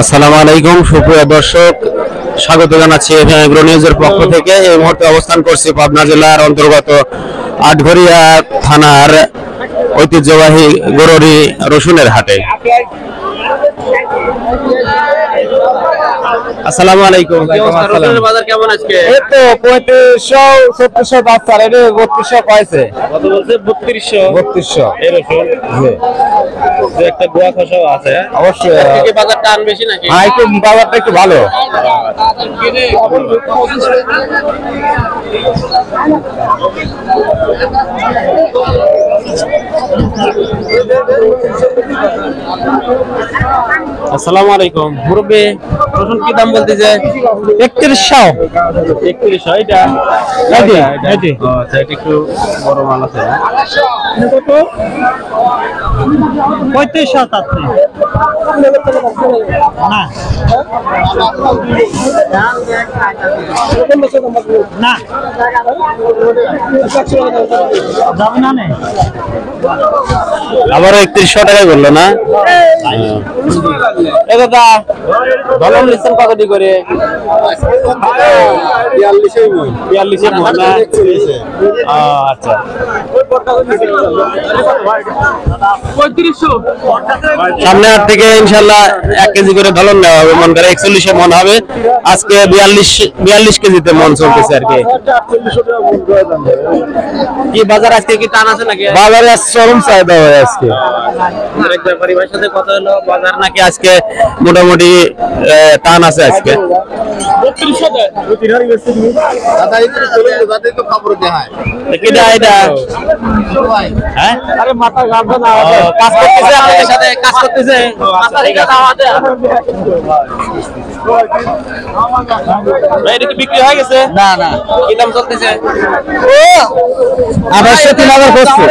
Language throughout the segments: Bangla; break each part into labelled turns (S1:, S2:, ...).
S1: আসসালামু আলাইকুম সুপ্রিয় দর্শক, স্বাগত জানাচ্ছি এগ্রো নিউজের পক্ষ থেকে। এই মুহূর্তে অবস্থান করছি পাবনা জেলার অন্তর্গত আটঘরিয়া থানার ঐতিহ্যবাহী গরুরি রসুনের হাটে। আসসালামু আলাইকুম। রসুনের বাজার কেমন আজকে?
S2: এই তো 3500 3600 দাম চাল, এটা 3200 পাইছে।
S1: কত বলছে? 3200।
S2: 3200
S1: এই রসুন যে একটা গোয়া খসাও আছে।
S2: অবশ্যই।
S1: আজকে বাজার টান বেশি নাকি?
S2: হ্যাঁ, একটু বাজারটা একটু ভালো।
S1: আসসালামু আলাইকুম মুরব্বি, রসুন কি দাম বলতেছে?
S2: 3100।
S1: 3100। এটা আচ্ছা, এটা একটু বড় মাল আছে।
S2: 3500 তাতে না না
S1: আবারও 3100 টাকায় বললো না? দাদা ধলন লিখছেন কতটি করে? 42 মণ না? আচ্ছা, সামনে হাট থেকে ইনশাল্লাহ 1 কেজি করে ধলন নেওয়া হবে। মন করে 41 মণ হবে। আজকে 42 কেজিতে মন চলতেছে আর কি। কি বাজার আজকে কি টান আছে নাকি?
S2: বাজারে চরম চাহিদা হয় আজকে।
S1: আরেক ব্যাপারী ভাইয়ের সাথে কথা হলো, বাজার নাকি আজকে মোটামুটি টান আছে আজকে। হ্যাঁ,
S2: আরে মাথা গাঁদা না,
S1: কাজ করতেছে আপনাদের সাথে, কাজ করতেছে। এটা কি বিক্রি হয়ে গেছে?
S2: না না,
S1: কি দাম চলতেছে?
S2: 2800-3000 করছে।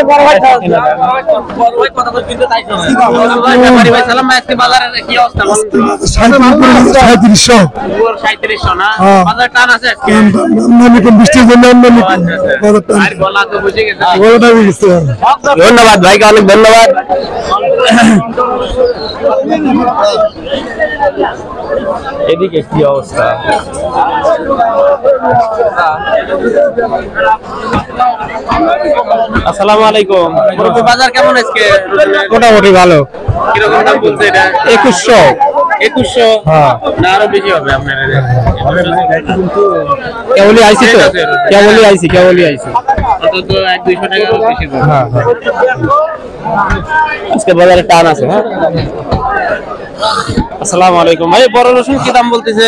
S1: ধন্যবাদ ভাইকে, অনেক ধন্যবাদ। এদিকে কি অবস্থা? আসসালামু আলাইকুম। বাজার কেমন আজকে?
S2: মোটামুটি ভালো।
S1: কিরকম দাম বলছে এটা?
S2: 2100।
S1: 2100 না আরো বেশি হবে আপনার?
S2: কেবলই আইছি তো, কেবলই আইছি।
S1: অন্তত 1-200 টাকা বেশি হবে।
S2: হ্যাঁ,
S1: আজকে বাজারে টান আছে। হ্যাঁ, আসসালামু আলাইকুম ভাই। বড় রসুন কি দাম বলতেছে?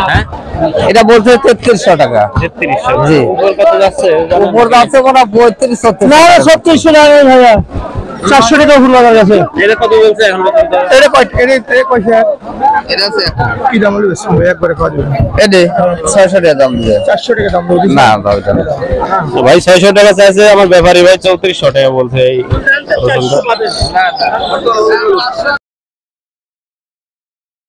S1: হ্যাঁ,
S2: এটা বলতে 3300 টাকা।
S1: 3300।
S2: জি।
S1: উপর কত যাচ্ছে?
S2: উপর যাচ্ছে কোনা 32-33। না 3700 টাকা ভাইয়া, 400 টাকা ফুল বাজার গেছে।
S1: এটা কত বলছে এখন পর্যন্ত?
S2: এটা কয়টা? এটা আছে কি দাম হলো? একবারে খাওয়া যাবে। এটা 600 টাকা দাম দিবে। 400 টাকা দাম দিবে না দাও জানো
S1: তো ভাই 600 টাকা চাইছে, আমার ব্যাপারী ভাই 3400 টাকা বলছে এই রসুনটা।